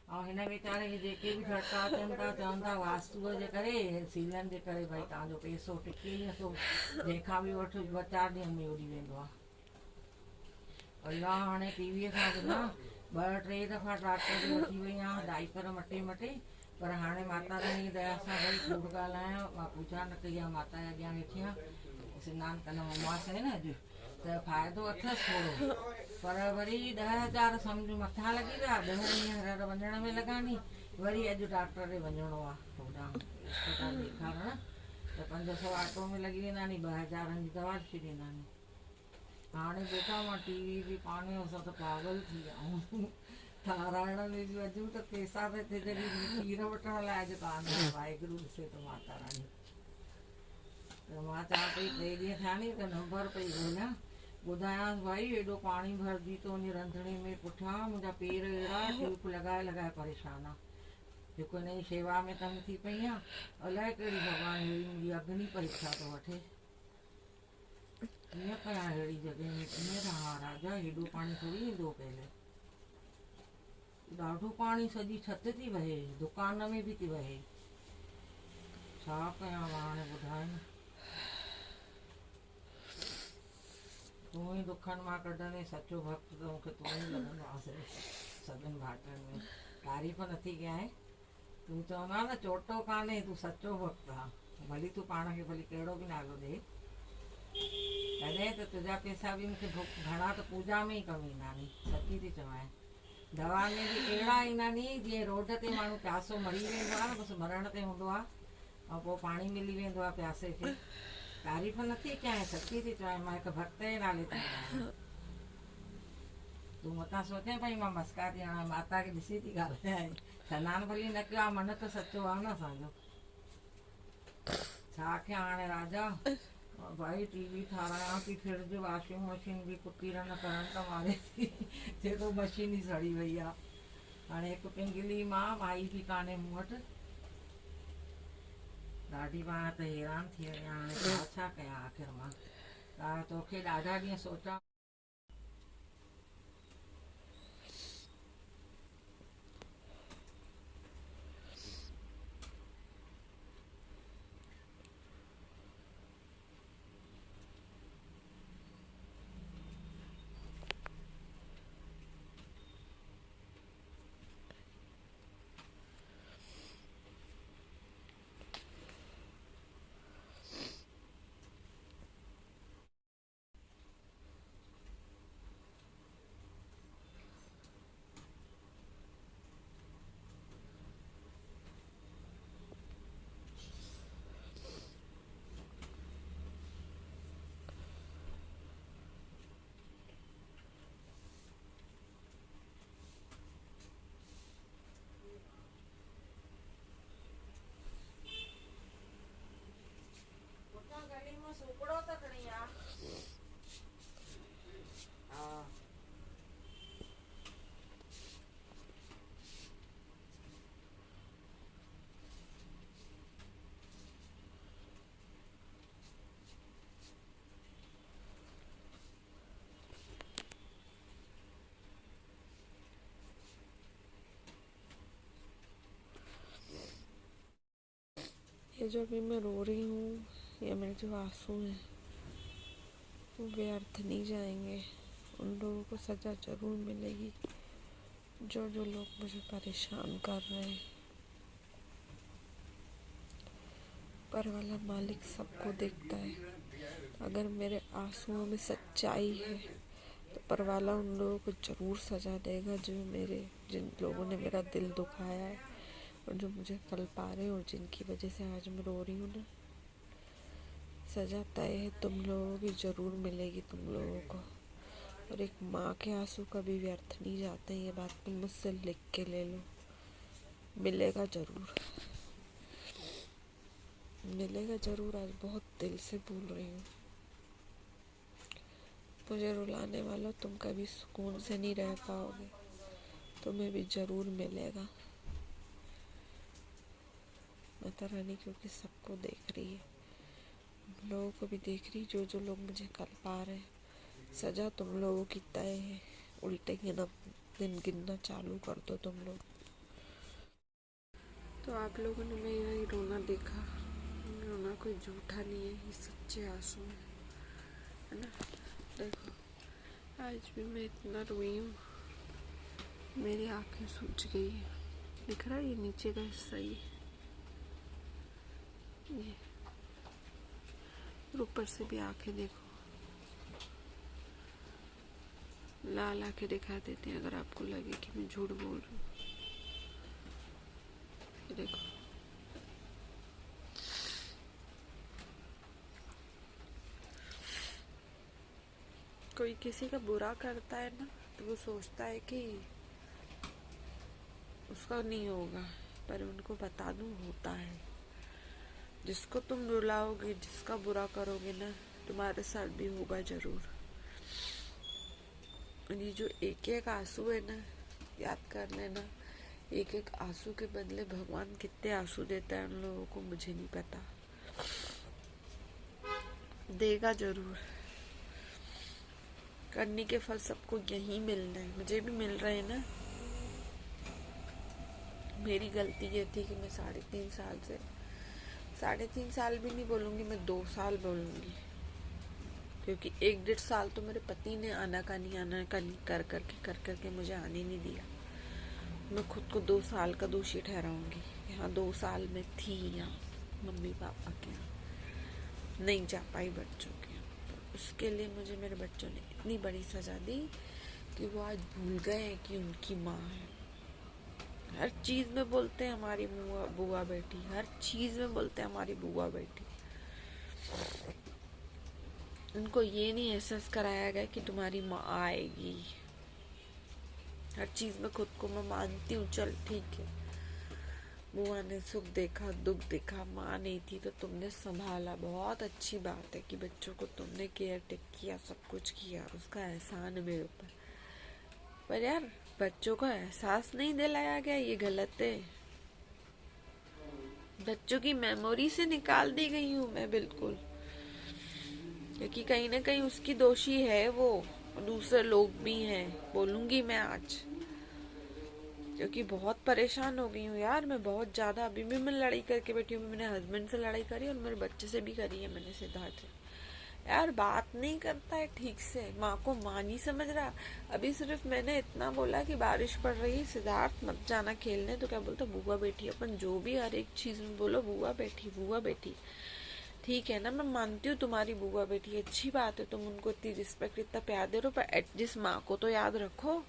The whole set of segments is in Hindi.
और हिन वीचारे खे जेके बि ठठा अचनि था चवनि था वास्तुअ जे करे सीलन जे करे भई तव्हांजो पैसो टिके ई नथो, जंहिंखां बि वठो ॿ चारि ॾींहंनि में उड़ी वेंदो आहे। अलाह हाणे टीवीअ खां ॿुधां 2-3 दफ़ा डॉक्टर ॾे वठी वई आहियां डाइपर मटे मटे, पर हाणे माता रानी जी दया सां भई कूड़ ॻाल्हायां, मां पूजा न कई आहे माता जे अॻियां वेठी आहियां, सनानु कंदमि अमास आहे न अॼु, त फ़ाइदो अथसि थोरो, पर वरी 10,000 सम्झ मथां लॻी विया, 10 ॾींहं हर वञण में लॻा नी, वरी अॼु डॉक्टर ॾे वञिणो आहे होॾां अस्पताल ॾेखारण, त 500 ऑटो में लॻी वेंदा नी, 2,000 जी दवा ॾेई ॾींदा नी। हाणे बेटा मां टीवी बि कान्हे, असां त पागल थी विया आहियूं, ठाराइण में बि वञूं त पैसा त हिते जॾहिं खीर वठण लाइ अॼु कान आहे, वाहेगुरु ॾिसे त माता रानी। त मां चवां पई 3 ॾींहं थिया नी त नंबर पई ॻोल्हियां, ॿुधायांसि भाई एॾो पाणी भरिजी थो वञे रंधिणे में, पुठियां मुंहिंजा पेर अहिड़ा ट्यूब लॻाए लॻाए परेशान आहे, जेको हिन जी शेवा में तंग थी पई आहे, अलाए कहिड़ी भॻवान अहिड़ी मुंहिंजी अग्नि परीक्षा थो वठे, कीअं कयां अहिड़ी जॻह में, कीअं रहां राजा, हेॾो पाणी थोरी ईंदो पहले, ॾाढो पाणी सॼी छत थी वहे, दुकान में बि थी वहे, छा कयां मां हाणे ॿुधाए न, तूं ई दुखनि मां कढंदे सचो भक्त त मूंखे तूं ई लॻंदो आहे सिर्फ़ु सभिनि घाटनि में, तारीफ़ नथी कयां, तूं चवंदा न चोटो कान्हे तूं सचो भक्त आहे, भली तूं पाण खे भली कहिड़ो बि नालो ॾे, तॾहिं त तुंहिंजा पैसा बि मूंखे घणा त पूजा में ई कमु ईंदा नी, सची थी चवां, दवा में बि अहिड़ा ईंदा नी जीअं रोड ते माण्हू प्यासो मरी वेंदो आहे न, बसि मरण ते हूंदो आहे, ऐं पोइ पाणी मिली वेंदो आहे प्यासे खे, तारीफ़ नथी कयां, सची थी चवां, मां हिकु भक्त जे नाले ते ॿुधायां, तूं मतां सोचे पई मां मस्का थी हणां, माता खे ॾिसी थी ॻाल्हायां, सनानु भली न कयो आहे, मन त सचो आहे न असांजो, छा कयां हाणे राजा, भाई टीवी ठारायां थी, फ्रिज वॉशिंग मशीन बि कुतीरनि करंट मारे थी, थिए थो मशीन ई सड़ी वई आहे, हाणे हिकु पिंगली माई बि कान्हे मूं वटि, ॾाढी पाण त हैरान थी वई आहियां, हाणे छा कयां आख़िर मां, तोखे ॾाढा ॾींहं सोचां गली में सुपड़ो त खणी आ, हा ये जो अभी मैं रो रही हूँ, ये मेरे जो आंसू हैं वो व्यर्थ नहीं जाएंगे, उन लोगों को सज़ा ज़रूर मिलेगी जो जो लोग मुझे परेशान कर रहे हैं, पर वाला मालिक सबको देखता है, अगर मेरे आंसुओं में सच्चाई है तो पर वाला उन लोगों को ज़रूर सज़ा देगा जिन लोगों ने मेरा दिल दुखाया है और जो मुझे कल पा रहे हैं और जिनकी वजह से आज मैं रो रही हूँ ना, सज़ा तय है, तुम लोगों की ज़रूर मिलेगी तुम लोगों को, और एक माँ के आंसू कभी व्यर्थ नहीं जाते, ये बात तुम मुझसे लिख के ले लो, मिलेगा ज़रूर, मिलेगा ज़रूर, आज बहुत दिल से बोल रही हूँ, मुझे रुलाने वालों तुम कभी सुकून से नहीं रह पाओगे, तुम्हें भी ज़रूर मिलेगा, माता रानी क्योंकि सबको देख रही है, लोगों को भी देख रही, जो जो लोग मुझे कल पा रहे हैं, सज़ा तुम लोगों की तय है, उल्टे दिन गिनना चालू कर दो तुम लोग, तो आप लोगों ने मेरा ये रोना देखा। रोना कोई झूठा नहीं है, ये सच्चे आंसू हैं, है ना। देखो आज भी मैं इतना रोई हूँ, मेरी आंखें सूज गई है। दिख रहा है ये नीचे का हिस्सा, ये ऊपर से भी आंखें देखो, लाल आंखें दिखा देती हैं अगर आपको लगे कि मैं झूठ बोल रही हूँ। देखो कोई किसी का बुरा करता है ना, तो वो सोचता है कि उसका नहीं होगा, पर उनको बता दूं होता है। जिसको तुम रुलाओगे, जिसका बुरा करोगे ना, तुम्हारे साथ भी होगा जरूर। ये जो एक एक आंसू है ना, याद कर लेना, एक एक आंसू के बदले भगवान कितने आंसू देता है उन लोगों को मुझे नहीं पता, देगा जरूर। करने के फल सबको यही मिलना है, मुझे भी मिल रहे हैं ना। मेरी गलती ये थी कि मैं 3.5 साल भी नहीं बोलूंगी, मैं 2 साल बोलूंगी, क्योंकि 1-1.5 साल तो मेरे पति ने आनाकानी कर करके मुझे आने नहीं दिया। मैं खुद को 2 साल का दोषी ठहराऊंगी। यहाँ 2 साल में थी, यहाँ मम्मी पापा के यहाँ नहीं जा पाई बच्चों के यहाँ, तो उसके लिए मुझे मेरे बच्चों ने इतनी बड़ी सजा दी कि वो आज भूल गए हैं कि उनकी माँ है। हर चीज में बोलते हैं हमारी बुआ बेटी, हर चीज में बोलते हैं हमारी बुआ बेटी। उनको ये नहीं एहसास कराया गया कि तुम्हारी माँ आएगी। हर चीज में खुद को मैं मानती हूँ, चल ठीक है, बुआ ने सुख देखा दुख देखा, माँ नहीं थी तो तुमने संभाला, बहुत अच्छी बात है कि बच्चों को तुमने केयर टेक किया, सब कुछ किया, उसका एहसान है मेरे ऊपर। पर यार बच्चों को एहसास नहीं दिलाया गया, ये गलत है। बच्चों की मेमोरी से निकाल दी गई हूँ मैं बिल्कुल, क्योंकि कहीं ना कहीं उसकी दोषी है वो, दूसरे लोग भी हैं, बोलूंगी मैं आज, क्योंकि बहुत परेशान हो गई हूँ यार मैं, बहुत ज्यादा। अभी भी मैं लड़ाई करके बैठी हूँ, मैंने हस्बैंड से लड़ाई करी और मेरे बच्चे से भी करी है मैंने, सिद्धार्थ से। यार बात नहीं करता है ठीक से, माँ को माँ नहीं समझ रहा। अभी सिर्फ मैंने इतना बोला कि बारिश पड़ रही है सिद्धार्थ मत जाना खेलने, तो क्या बोलता बुआ बेटी। अपन जो भी हर एक चीज में बोलो बुआ बेटी बुआ बेटी, ठीक है ना, मैं मानती हूँ तुम्हारी बुआ बेटी अच्छी बात है, तुम उनको इतनी रिस्पेक्ट इतना प्यार दे रहे हो, पर एटलीस्ट माँ को तो याद रखो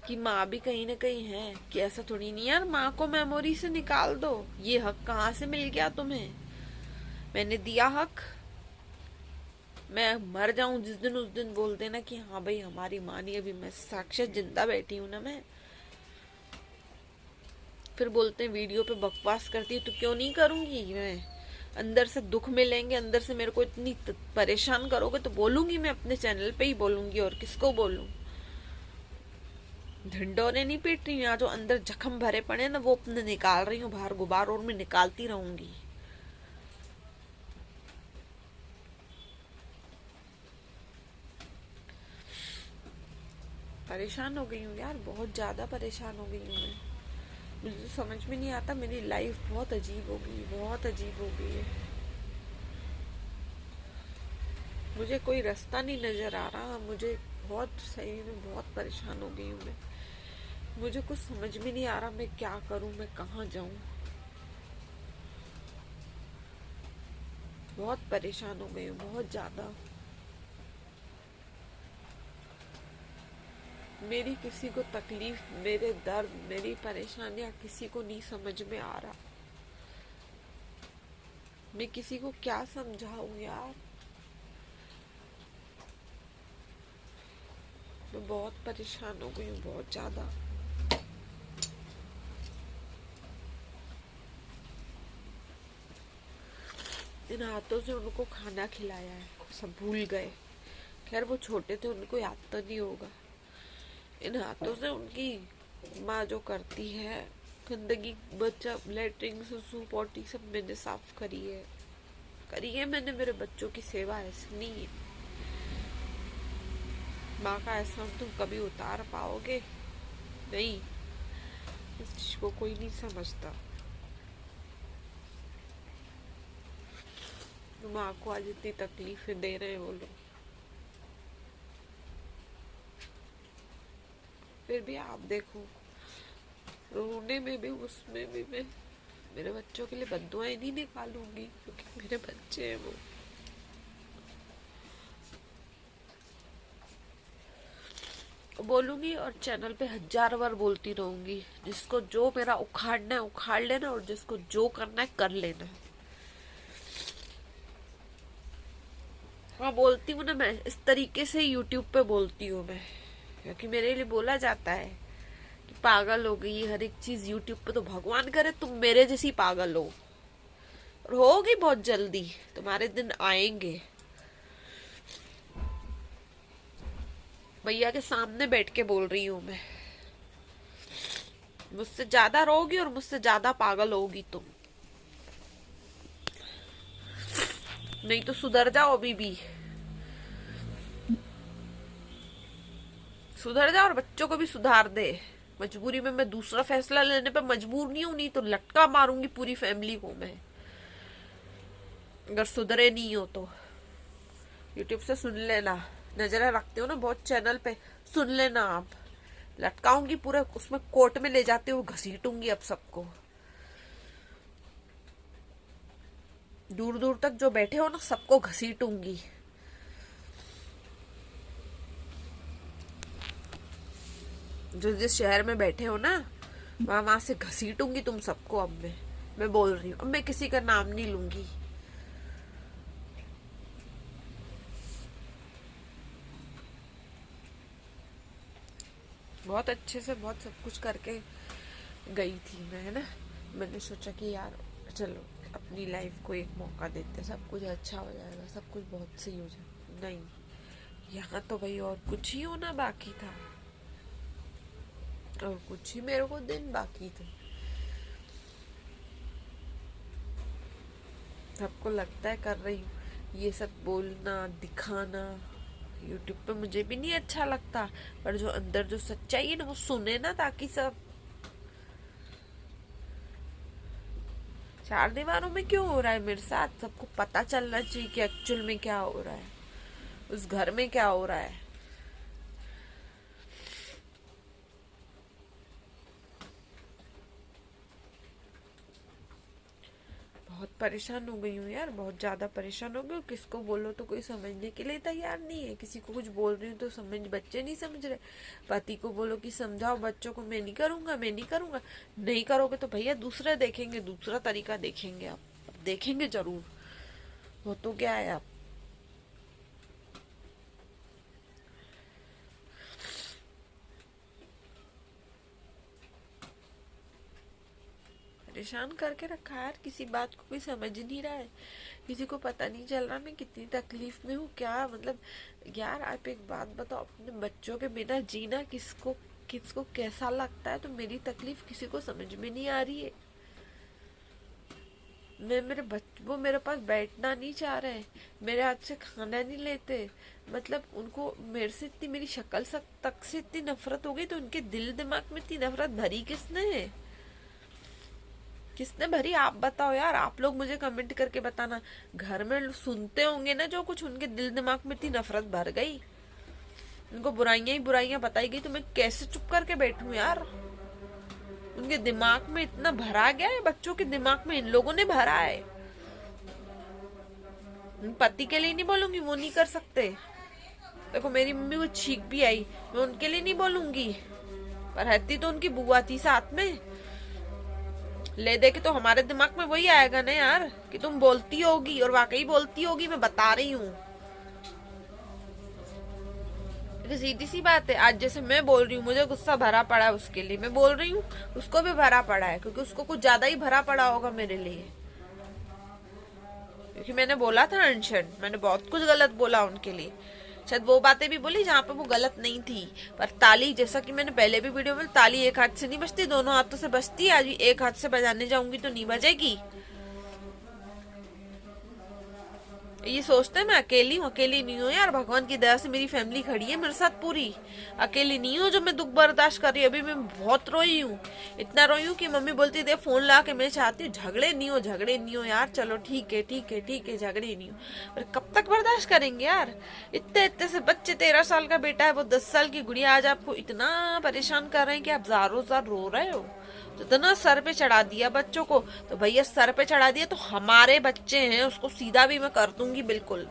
कि माँ भी कहीं ना कहीं है, कि ऐसा थोड़ी नहीं यार माँ को मेमोरी से निकाल दो। ये हक कहाँ से मिल गया तुम्हें, मैंने दिया हक? मैं मर जाऊं जिस दिन उस दिन बोल देना कि हाँ भाई हमारी माँ नहीं, अभी मैं साक्षात जिंदा बैठी हूं ना मैं। फिर बोलते हैं वीडियो पे बकवास करती है, तो क्यों नहीं करूंगी मैं। अंदर से दुख मिलेंगे, अंदर से मेरे को इतनी परेशान करोगे तो बोलूंगी मैं, अपने चैनल पे ही बोलूंगी, और किसको बोलूं। ढिंडोरे नहीं पीट रही हूँ, यहाँ जो अंदर जख्म भरे पड़े ना वो अपने निकाल रही हूँ बाहर, गुबार और मैं निकालती रहूंगी। परेशान हो गई हूँ यार, बहुत ज्यादा परेशान हो गई हूँ मैं। मुझे समझ में नहीं आता, मेरी लाइफ बहुत अजीब हो गई, बहुत अजीब हो गई है। मुझे कोई रास्ता नहीं नजर आ रहा, मुझे बहुत सही में बहुत परेशान हो गई हूँ मैं। मुझे कुछ समझ में नहीं आ रहा मैं क्या करूं, मैं कहाँ जाऊं। बहुत परेशान हो गई हूँ, बहुत ज्यादा। मेरी किसी को तकलीफ, मेरे दर्द, मेरी परेशानियां किसी को नहीं समझ में आ रहा। मैं किसी को क्या समझाऊं यार, मैं बहुत परेशान हो गई हूँ, बहुत ज्यादा। इन हाथों से उनको खाना खिलाया है, सब भूल गए। खैर वो छोटे थे, उनको याद तो नहीं होगा। इन हाथों से उनकी माँ जो करती है गंदगी, बच्चा लेटरिन सुसु पोटी सब मैंने साफ करी है मैंने। मेरे बच्चों की सेवा ऐसी नहीं है। माँ का एहसान तुम कभी उतार पाओगे नहीं। इस चीज को कोई नहीं समझता। माँ को आज इतनी तकलीफें दे रहे हैं वो लोग, फिर भी आप देखो, रोने में भी, उसमें भी मैं मेरे बच्चों के लिए बद्दुआएं नहीं निकालूंगी, क्योंकि मेरे बच्चे हैं वो। बोलूंगी और चैनल पे 1000 बार बोलती रहूंगी, जिसको जो मेरा उखाड़ना है उखाड़ लेना, और जिसको जो करना है कर लेना। हाँ, बोलती हूँ ना मैं, इस तरीके से यूट्यूब पे बोलती हूँ मैं, क्योंकि मेरे लिए बोला जाता है कि पागल हो गई हर एक चीज यूट्यूब पे, तो भगवान करे तुम मेरे जैसी पागल हो, और होगी बहुत जल्दी, तुम्हारे दिन आएंगे। भैया के सामने बैठ के बोल रही हूँ मैं, मुझसे ज्यादा रोगी और मुझसे ज्यादा पागल होगी तुम, नहीं तो सुधर जाओ अभी भी, सुधर जाओ और बच्चों को भी सुधार दे। मजबूरी में मैं दूसरा फैसला लेने पे मजबूर नहीं हूं, नहीं तो लटका मारूंगी पूरी फैमिली को मैं, अगर सुधरे नहीं हो तो। यूट्यूब से सुन लेना, नजरें रखते हो ना बहुत चैनल पे, सुन लेना आप, लटकाऊंगी पूरे, उसमें कोर्ट में ले जाते हुए घसीटूंगी अब सबको, दूर दूर तक जो बैठे हो ना सबको घसीटूंगी। जो जिस शहर में बैठे हो ना, वहां से घसीटूंगी तुम सबको। अब मैं बोल रही हूँ, अब मैं किसी का नाम नहीं लूंगी। बहुत अच्छे से बहुत सब कुछ करके गई थी मैं, है ना। मैंने सोचा कि यार चलो अपनी लाइफ को एक मौका देते, सब कुछ अच्छा हो जाएगा, सब कुछ बहुत सही हो जाएगा। नहीं, यहाँ तो भाई और कुछ ही होना बाकी था, और कुछ ही मेरे को दिन बाकी थे। सबको लगता है कर रही हूँ, ये सब बोलना दिखाना यूट्यूब पे मुझे भी नहीं अच्छा लगता, पर जो अंदर जो सच्चाई है ना वो सुने ना, ताकि सब चार दीवारों में क्यों हो रहा है मेरे साथ, सबको पता चलना चाहिए कि एक्चुअल में क्या हो रहा है, उस घर में क्या हो रहा है। बहुत परेशान हो गई हूँ यार, बहुत ज्यादा परेशान हो गई हूँ। किसको बोलो तो कोई समझने के लिए तैयार नहीं है, किसी को कुछ बोल रही हूँ तो बच्चे नहीं समझ रहे। पति को बोलो कि समझाओ बच्चों को, मैं नहीं करूंगा, मैं नहीं करूंगा। नहीं करोगे तो भैया दूसरा देखेंगे, दूसरा तरीका देखेंगे, आप देखेंगे जरूर, वो तो क्या है। आप परेशान करके रखा है यार, किसी बात को कोई समझ नहीं रहा है, किसी को पता नहीं चल रहा मैं कितनी तकलीफ में हूँ। क्या मतलब यार, आप एक बात बताओ, अपने बच्चों के बिना जीना किसको किसको कैसा लगता है, तो मेरी तकलीफ किसी को समझ में नहीं आ रही है। वो मेरे पास बैठना नहीं चाह रहे, मेरे हाथ से खाना नहीं लेते, मतलब उनको मेरे से इतनी, मेरी शक्ल तक से इतनी नफरत हो गई, तो उनके दिल दिमाग में इतनी नफरत भरी किसने है, किसने भरी, आप बताओ यार। आप लोग मुझे कमेंट करके बताना, घर में सुनते होंगे ना जो कुछ, उनके दिल दिमाग में इतनी नफरत भर गई, उनको बुराइयां ही बुराइयां बताई गई, तो मैं कैसे चुप करके बैठूं यार। उनके दिमाग में इतना भरा गया है, बच्चों के दिमाग में इन लोगों ने भरा है। पति के लिए नहीं बोलूंगी, वो नहीं कर सकते। देखो मेरी मम्मी को छींक भी आई, मैं उनके लिए नहीं बोलूंगी, पर रहती तो उनकी बुआ थी साथ में, ले दे के तो हमारे दिमाग में वही आएगा ना यार, कि तुम बोलती होगी, और वाकई बोलती होगी, मैं बता रही हूँ। सीधी सी बात है, आज जैसे मैं बोल रही हूँ, मुझे गुस्सा भरा पड़ा है, उसके लिए मैं बोल रही हूँ, उसको भी भरा पड़ा है, क्योंकि उसको कुछ ज्यादा ही भरा पड़ा होगा मेरे लिए, क्योंकि मैंने बोला था अनशन, मैंने बहुत कुछ गलत बोला उनके लिए, शायद वो बातें भी बोली जहाँ पे वो गलत नहीं थी। पर ताली, जैसा कि मैंने पहले भी वीडियो में, ताली एक हाथ से नहीं बजती, दोनों हाथों से बजती है। आज भी एक हाथ से बजाने जाऊंगी तो नहीं बजेगी, ये सोचते हैं मैं अकेली हूँ। अकेली नहीं हूँ यार, भगवान की दया से मेरी फैमिली खड़ी है मेरे साथ पूरी। अकेली नहीं हूँ जो मैं दुख बर्दाश्त कर रही हूँ। अभी मैं बहुत रोई हूँ, इतना रोई हूँ कि मम्मी बोलती थी फोन ला के, मैं चाहती हूँ झगड़े नहीं हो, झगड़े नहीं हो यार, चलो ठीक है ठीक है ठीक है, झगड़े नहीं हो। पर कब तक बर्दाश्त करेंगे यार, इतने इतने से बच्चे, 13 साल का बेटा है, वो 10 साल की गुड़िया, आज आपको इतना परेशान कर रहे हैं कि आप ज़ारों ज़ार रो रहे हो। तो इतना सर पे चढ़ा दिया बच्चों को, तो भैया सर पे चढ़ा दिया तो हमारे बच्चे हैं, उसको सीधा भी मैं कर दूंगी बिल्कुल।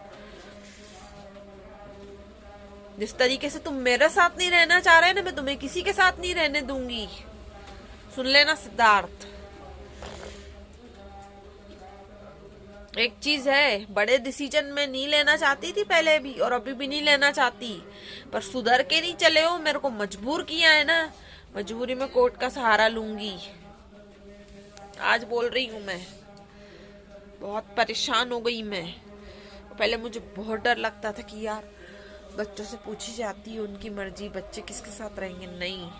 जिस तरीके से तुम मेरे साथ नहीं रहना चाह रहे ना, मैं तुम्हें किसी के साथ नहीं रहने दूंगी। सुन लेना सिद्धार्थ, एक चीज है, बड़े डिसीजन में नहीं लेना चाहती थी पहले भी और अभी भी नहीं लेना चाहती, पर सुधर के नहीं चले हो, मेरे को मजबूर किया है ना, मजबूरी में कोर्ट का सहारा लूंगी। आज बोल रही हूँ मैं, बहुत परेशान हो गई मैं। पहले मुझे बहुत डर लगता था कि यार बच्चों से पूछी जाती है उनकी मर्जी, बच्चे किसके साथ रहेंगे। नहीं,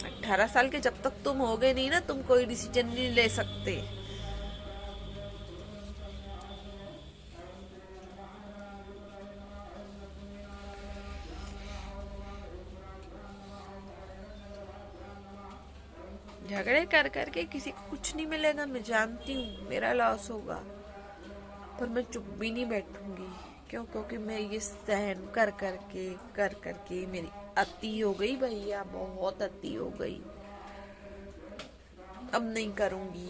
18 साल के जब तक तुम होगे नहीं ना, तुम कोई डिसीजन नहीं ले सकते। झगड़े कर करके किसी को कुछ नहीं मिलेगा, मैं जानती हूँ मेरा लॉस होगा, पर मैं चुप भी नहीं बैठूंगी। क्यों? क्योंकि मैं ये सहन कर करके मेरी अति हो गई भैया, बहुत अति हो गई। अब नहीं करूंगी।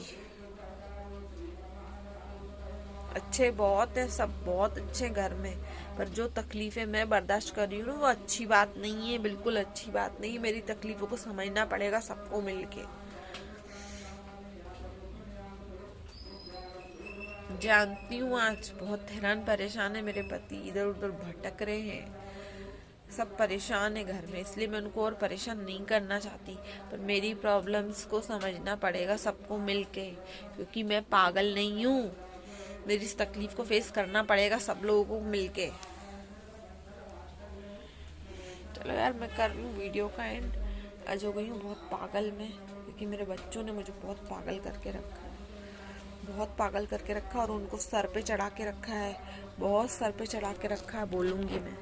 अच्छे बहुत है, सब बहुत अच्छे घर में, पर जो तकलीफें मैं बर्दाश्त कर रही हूँ वो अच्छी बात नहीं है, बिल्कुल अच्छी बात नहीं है। मेरी तकलीफों को समझना पड़ेगा सबको मिलके। जानती हूँ आज बहुत हैरान परेशान है मेरे पति, इधर उधर भटक रहे हैं, सब परेशान है घर में, इसलिए मैं उनको और परेशान नहीं करना चाहती। पर मेरी प्रॉब्लम्स को समझना पड़ेगा सबको मिलके, क्योंकि मैं पागल नहीं हूँ। मेरी इस तकलीफ को फेस करना पड़ेगा सब लोगों को मिलके। चलो यार, मैं कर लूँ वीडियो का एंड। आज हो गई हूँ बहुत पागल में, क्योंकि मेरे बच्चों ने मुझे बहुत पागल करके रखा है, बहुत पागल करके रखा, और उनको सर पे चढ़ा के रखा है, बहुत सर पे चढ़ा के रखा है, बोलूँगी मैं।